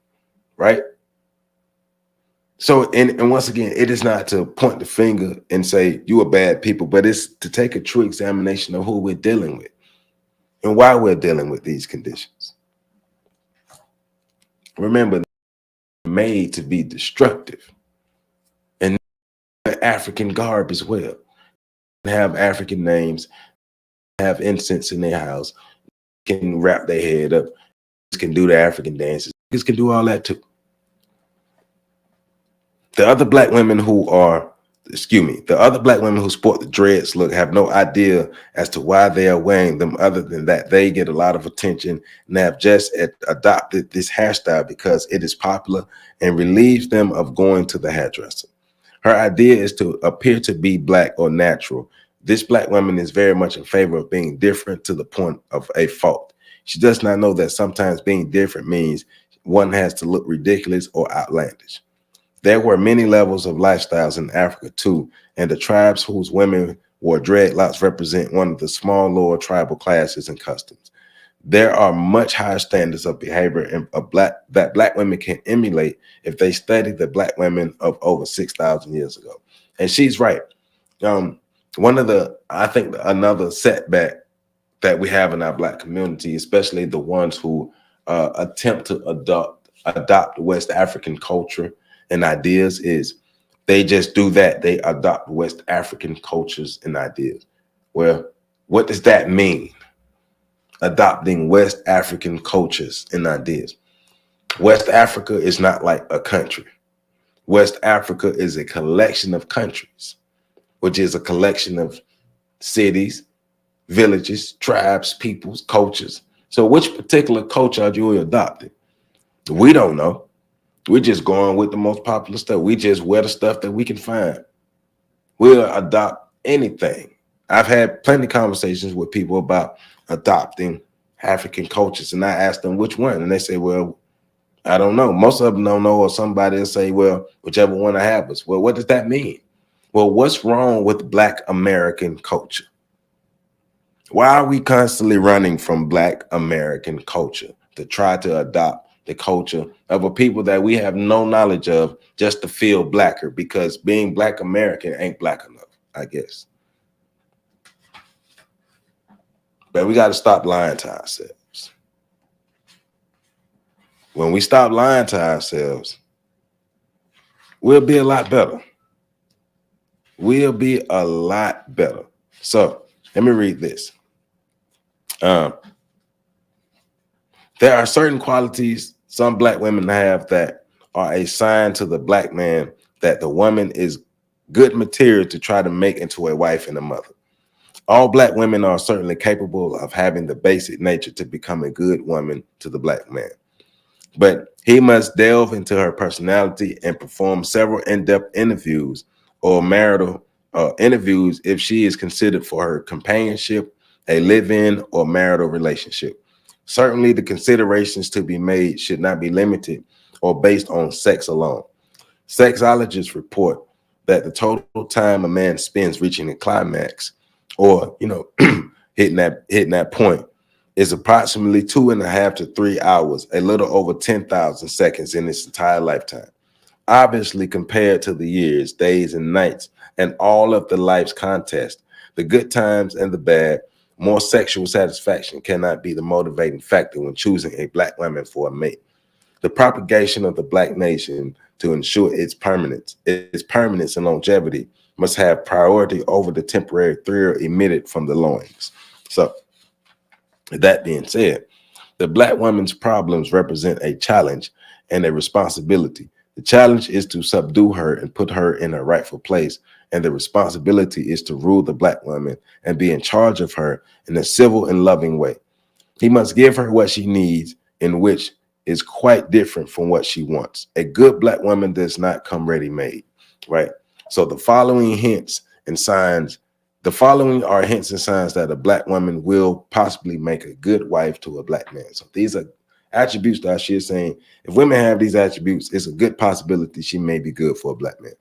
right? So, and once again, it is not to point the finger and say you are bad people, but it's to take a true examination of who we're dealing with and why we're dealing with these conditions. Remember, they're made to be destructive, and African garb as well. They have African names, have incense in their house, can wrap their head up, can do the African dances, can do all that too. The other black women who are, the other black women who sport the dreads look have no idea as to why they are wearing them, other than that they get a lot of attention and have just adopted this hairstyle because it is popular and relieves them of going to the hairdresser. Her idea is to appear to be black or natural. This black woman is very much in favor of being different to the point of a fault. She does not know that sometimes being different means one has to look ridiculous or outlandish. There were many levels of lifestyles in Africa too, and the tribes whose women wore dreadlocks represent one of the small lower tribal classes and customs. There are much higher standards of behavior that black women can emulate if they study the black women of over 6,000 years ago. And she's right. I think another setback that we have in our black community, especially the ones who attempt to adopt West African culture and ideas, is they just do that. They adopt West African cultures and ideas. Well, what does that mean? Adopting West African cultures and ideas. West Africa is not like a country. West Africa is a collection of countries, which is a collection of cities, villages, tribes, peoples, cultures. So which particular culture are you adopting? We don't know. We're just going with the most popular stuff. We just wear the stuff that we can find. We'll adopt anything. I've had plenty of conversations with people about adopting African cultures, and I ask them which one, and they say, well, I don't know. Most of them don't know, or somebody will say, well, whichever one I have us. Well, what does that mean? Well, what's wrong with Black American culture? Why are we constantly running from Black American culture to try to adopt the culture of a people that we have no knowledge of just to feel blacker, because being Black American ain't black enough, I guess. But we got to stop lying to ourselves. When we stop lying to ourselves, we'll be a lot better. We'll be a lot better. So let me read this. There are certain qualities some Black women have that are a sign to the Black man that the woman is good material to try to make into a wife and a mother. All Black women are certainly capable of having the basic nature to become a good woman to the Black man. But he must delve into her personality and perform several in-depth interviews or marital interviews if she is considered for her companionship, a live-in or marital relationship. Certainly, the considerations to be made should not be limited or based on sex alone. Sexologists report that the total time a man spends reaching a climax, or hitting that point, is approximately 2.5 to 3 hours, a little over 10,000 seconds in his entire lifetime. Obviously, compared to the years, days, and nights, and all of the life's contest, the good times and the bad, more sexual satisfaction cannot be the motivating factor when choosing a Black woman for a mate. The propagation of the Black nation to ensure its permanence and longevity must have priority over the temporary thrill emitted from the loins. So, that being said, the Black woman's problems represent a challenge and a responsibility. The challenge is to subdue her and put her in her rightful place, and the responsibility is to rule the Black woman and be in charge of her in a civil and loving way. He must give her what she needs, in which is quite different from what she wants. A good Black woman does not come ready-made, right? So the following hints and signs. The following are hints and signs that a black woman will possibly make a good wife to a black man. So these are attributes that she is saying, if women have these attributes, it's a good possibility she may be good for a black man.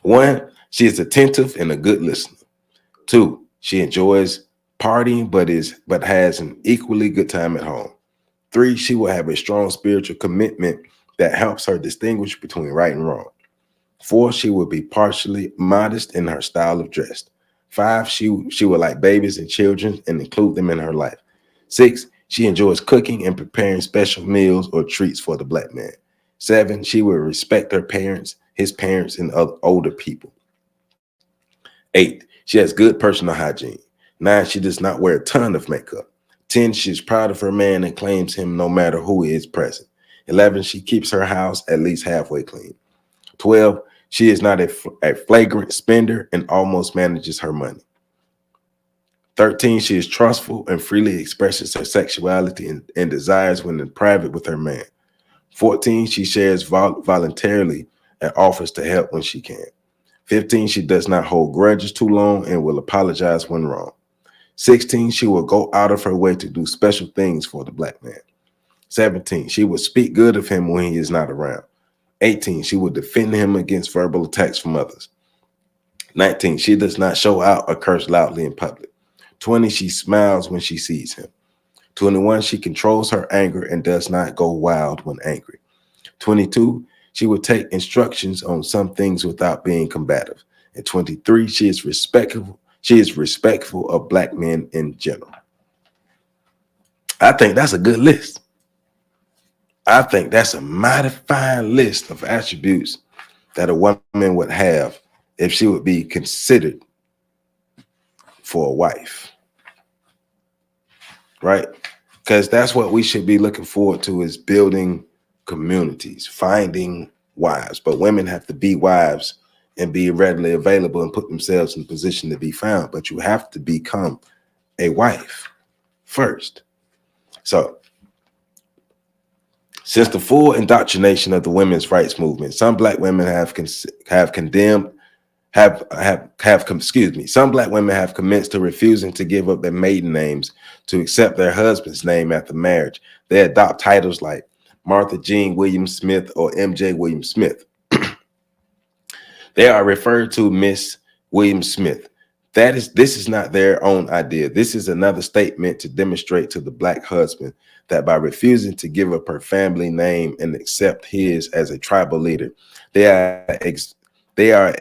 1, she is attentive and a good listener. 2, she enjoys partying but has an equally good time at home. 3, she will have a strong spiritual commitment that helps her distinguish between right and wrong. 4, she will be partially modest in her style of dress. 5, she will like babies and children and include them in her life. 6, she enjoys cooking and preparing special meals or treats for the black man. 7, she will respect her parents, his parents, and other older people. 8, she has good personal hygiene. 9, she does not wear a ton of makeup. 10, she's proud of her man and claims him no matter who is present. 11, she keeps her house at least halfway clean. 12, she is not a flagrant spender and almost manages her money. 13, she is trustful and freely expresses her sexuality and desires when in private with her man. 14, she shares voluntarily and offers to help when she can. 15, she does not hold grudges too long and will apologize when wrong. 16, she will go out of her way to do special things for the black man. 17, she will speak good of him when he is not around. 18, she will defend him against verbal attacks from others. 19, she does not show out or curse loudly in public. 20, she smiles when she sees him. 21, she controls her anger and does not go wild when angry. 22, she will take instructions on some things without being combative. And 23, she is respectful. She is respectful of black men in general. I think that's a good list. I think that's a mighty fine list of attributes that a woman would have if she would be considered for a wife, right? Because that's what we should be looking forward to, is building communities, finding wives. But women have to be wives and be readily available and put themselves in position to be found. But you have to become a wife first. So since the full indoctrination of the women's rights movement, some black women some black women have commenced to refusing to give up their maiden names to accept their husband's name after marriage. They adopt titles like Martha Jean Williams Smith or MJ Williams Smith. They are referred to Miss Williams Smith. This is not their own idea. This is another statement to demonstrate to the black husband that by refusing to give up her family name and accept his as a tribal leader, they are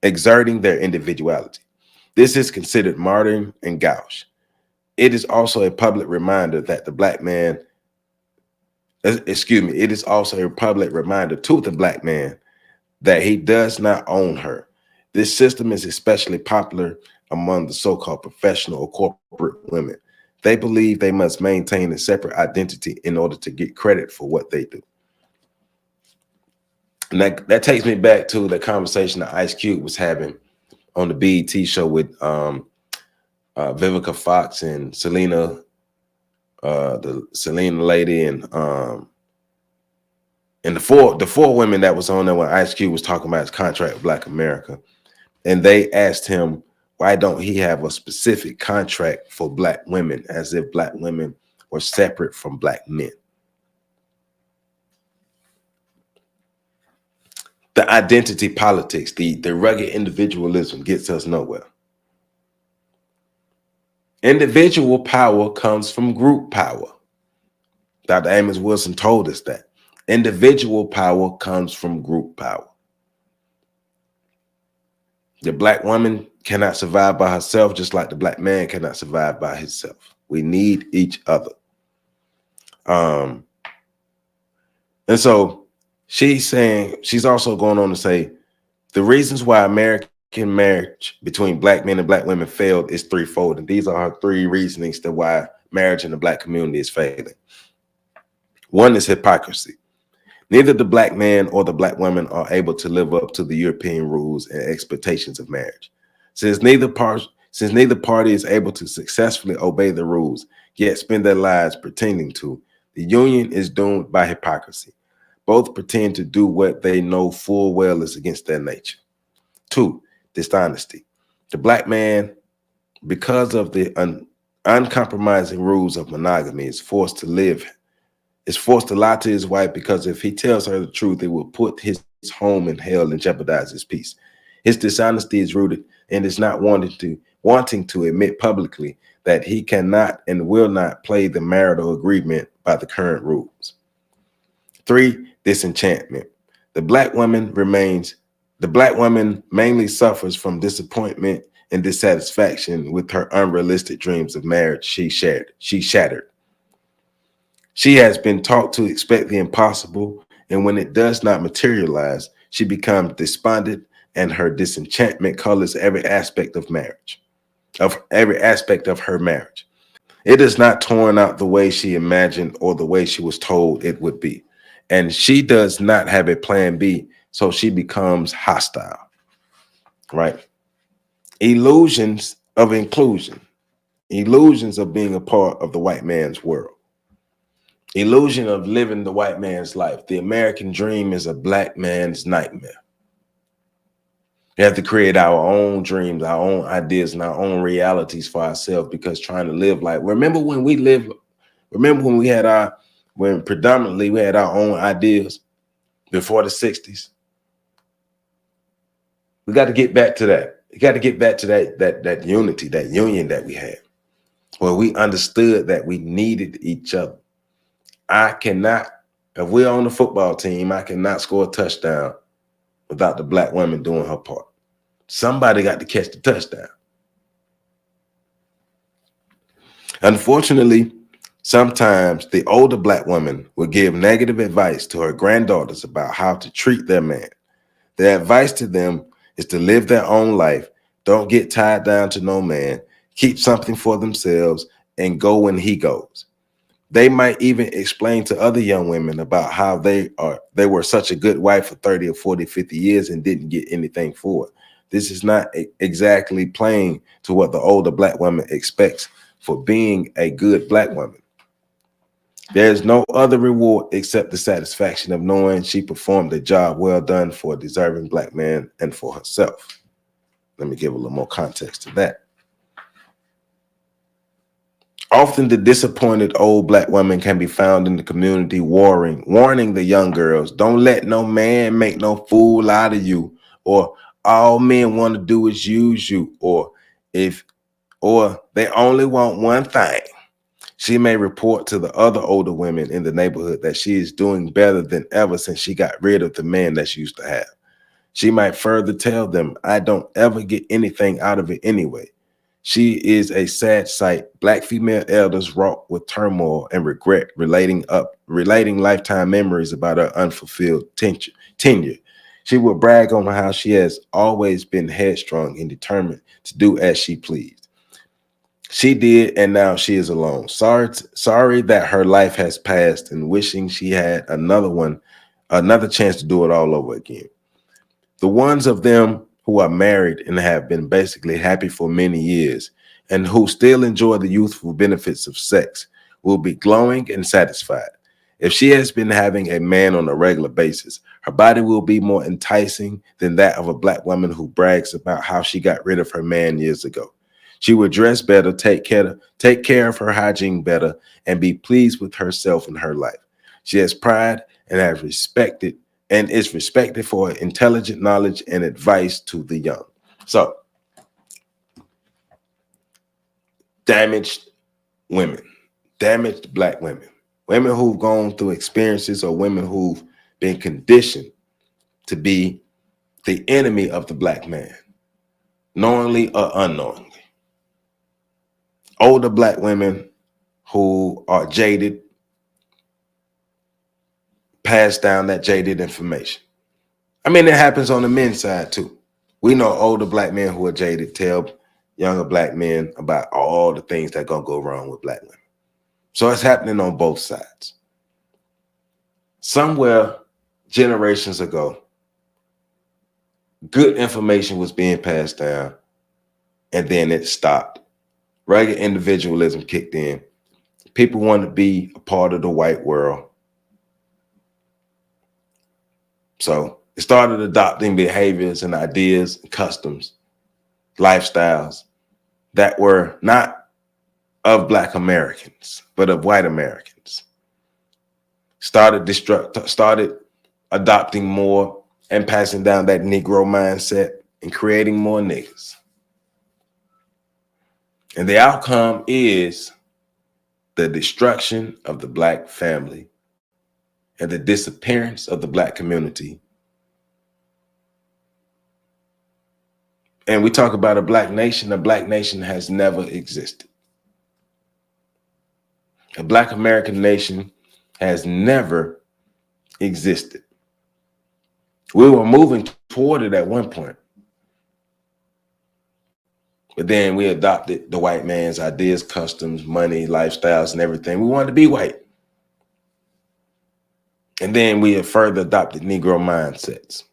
exerting their individuality. This is considered modern and gauche. It is also a public reminder that the black man, it is also a public reminder to the black man that he does not own her. This system is especially popular among the so-called professional or corporate women. They believe they must maintain a separate identity in order to get credit for what they do. And that takes me back to the conversation that Ice Cube was having on the BET show with Vivica Fox and Selena, the Selena lady, and the four women that was on there when Ice Cube was talking about his contract with Black America. And they asked him, why don't he have a specific contract for black women, as if black women were separate from black men? The identity politics, the rugged individualism gets us nowhere. Individual power comes from group power. Dr. Amos Wilson told us that. Individual power comes from group power. The black woman cannot survive by herself, just like the black man cannot survive by himself. We need each other. And so she's also going on to say, the reasons why American marriage between black men and black women failed is threefold. And these are her three reasonings to why marriage in the black community is failing. One is hypocrisy. Neither the black man or the black woman are able to live up to the European rules and expectations of marriage. Since neither party is able to successfully obey the rules, yet spend their lives pretending to, the union is doomed by hypocrisy. Both pretend to do what they know full well is against their nature. Two, dishonesty. The black man, because of the uncompromising rules of monogamy, is forced to lie to his wife because if he tells her the truth, it will put his home in hell and jeopardize his peace. His dishonesty is rooted in his not wanting to admit publicly that he cannot and will not play the marital agreement by the current rules. 3, disenchantment. The black woman mainly suffers from disappointment and dissatisfaction with her unrealistic dreams of marriage she shattered. She has been taught to expect the impossible, and when it does not materialize, she becomes despondent, and her disenchantment colors every aspect of her marriage. It is not torn out the way she imagined or the way she was told it would be. And she does not have a plan B, so she becomes hostile, right? Illusions of inclusion, illusions of being a part of the white man's world, illusion of living the white man's life. The American dream is a black man's nightmare. We have to create our own dreams, our own ideas, and our own realities for ourselves, because trying to live like, remember when when predominantly we had our own ideas before the 60s? We got to get back to that. We got to get back to that unity, that union that we had, where we understood that we needed each other. If we're on the football team, I cannot score a touchdown without the black woman doing her part. Somebody got to catch the touchdown. Unfortunately, sometimes the older black woman will give negative advice to her granddaughters about how to treat their man. The advice to them is to live their own life, don't get tied down to no man, keep something for themselves, and go when he goes. They might even explain to other young women about how they were such a good wife for 30 or 40, 50 years and didn't get anything for it. This is not exactly playing to what the older black woman expects for being a good black woman. There's no other reward except the satisfaction of knowing she performed a job well done for a deserving black man and for herself. Let me give a little more context to that. Often the disappointed old black woman can be found in the community warning the young girls, don't let no man make no fool out of you, or all men want to do is use you, or they only want one thing. She may report to the other older women in the neighborhood that she is doing better than ever since she got rid of the man that she used to have. She might further tell them, I don't ever get anything out of it anyway. She is a sad sight. Black female elders wrought with turmoil and regret, relating lifetime memories about her unfulfilled tenure. She will brag on how she has always been headstrong and determined to do as she pleased. She did, and now she is alone. Sorry that her life has passed, and wishing she had another chance to do it all over again. The ones of them who are married and have been basically happy for many years and who still enjoy the youthful benefits of sex will be glowing and satisfied. If she has been having a man on a regular basis, her body will be more enticing than that of a black woman who brags about how she got rid of her man years ago. She will dress better, take care of her hygiene better, and be pleased with herself and her life. She has pride and is respected for intelligent knowledge and advice to the young. So, damaged women, damaged black women, women who've gone through experiences, or women who've been conditioned to be the enemy of the black man, knowingly or unknowingly. Older black women who are jaded, pass down that jaded information. I mean, it happens on the men's side too. We know older black men who are jaded tell younger black men about all the things that are going to go wrong with black women. So it's happening on both sides. Somewhere generations ago, good information was being passed down, and then it stopped. Rugged individualism kicked in. People wanted to be a part of the white world. So it started adopting behaviors and ideas and customs lifestyles that were not of Black Americans, but of white Americans. Started adopting more and passing down that Negro mindset and creating more niggas. And the outcome is the destruction of the Black family and the disappearance of the Black community. And we talk about a Black nation has never existed. A Black American nation has never existed. We were moving toward it at one point. But then we adopted the white man's ideas, customs, money, lifestyles, and everything. We wanted to be white. And then we have further adopted Negro mindsets.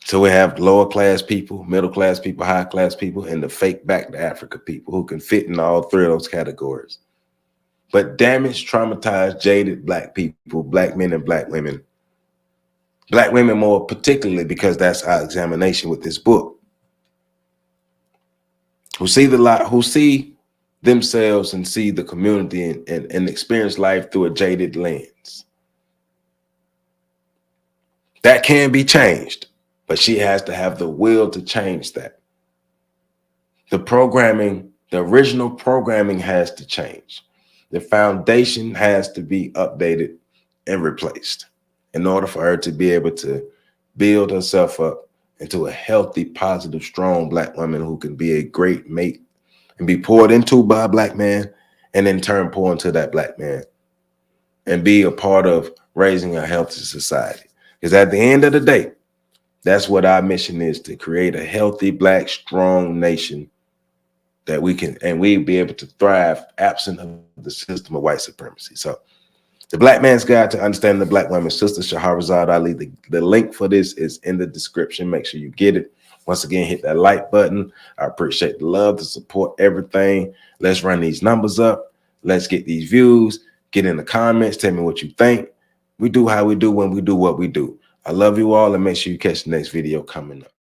So we have lower class people, middle class people, high class people, and the fake back to Africa people who can fit in all three of those categories. But damaged, traumatized, jaded Black people, Black men and Black women more particularly, because that's our examination with this book, who see themselves and see the community and experience life through a jaded lens. That can be changed, but she has to have the will to change that. The original programming has to change. The foundation has to be updated and replaced in order for her to be able to build herself up into a healthy, positive, strong Black woman who can be a great mate and be poured into by a Black man, and in turn pour into that Black man and be a part of raising a healthy society. Because at the end of the day, that's what our mission is, to create a healthy, Black, strong nation that we be able to thrive absent of the system of white supremacy. So the Black Man's Guide to Understanding the Black Woman, Sister Shahrazad Ali. The link for this is in the description. Make sure you get it. Once again, hit that like button. I appreciate the love, the support, everything. Let's run these numbers up. Let's get these views. Get in the comments. Tell me what you think. We do how we do when we do what we do. I love you all, and make sure you catch the next video coming up.